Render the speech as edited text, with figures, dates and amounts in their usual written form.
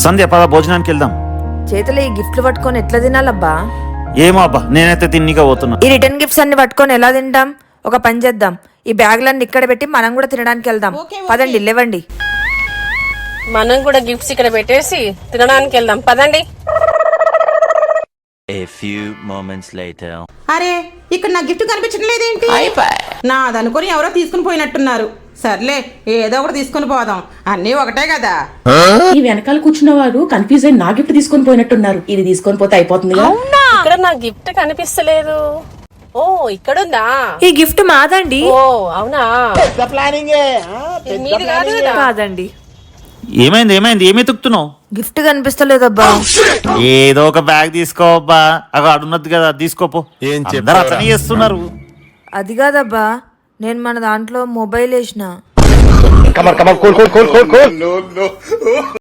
సంధ్య పద భోజనానికి వెళ్దాం. చేతులు ఈ గిఫ్ట్లు పట్టుకొని ఎట్లా తినాలబ్బా? ఏమో అబ్బా, నేనైతే తిన్నిగా పోతున్నా. ఈ రిటర్న్ గిఫ్ట్స్ అన్ని పట్టుకొని ఎలా తింటాం? ఒక పని చేద్దాం, ఈ బ్యాగ్లన్నీ ఇక్కడ పెట్టి మనం కూడా తినడానికి వెళ్దాం. పదండి, లేవండి. మనం కూడా గిఫ్ట్స్ ఇక్కడ పెట్టేసి తినడానికి వెళ్దాం, పదండి. A few moments later. అరే, ఇక్కడ నా గిఫ్ట్ కనిపించడం లేదేంటి? నాదనుకొని ఎవరో తీసుకుని పోయినట్టున్నారు. సర్లే, ఏదో ఒకటి తీసుకుని పోదాం, అన్నీ ఒకటే కదా. ఈ వెనకాల కూర్చున్న వారు కన్ఫ్యూజ్ అయి నా గిఫ్ట్ తీసుకొని పోయినట్టున్నారు. ఇది తీసుకొని పోతే అయిపోతుంది. ఇక్కడ నా గిఫ్ట్ కనిపిస్తలేదు. ఓ, ఇక్కడుందా? ఈ గిఫ్ట్ మాదండి. ఓ అవునా, ఇది మీది కాదు కదా? కాదండి. ఏమైంది ఏమైంది, ఏమి ఎతుకుతున్నావు? గిఫ్ట్ కనిపిస్తలేదబ్బా. ఏదో ఒక బ్యాగ్ తీసుకో అబ్బా, అగ అడున్నది కదా, తీసుకోపో. అందరూ అతనే చేస్తున్నారు. అది కాదబ్బా, నేను మన దాంట్లో మొబైల్ వేసిన.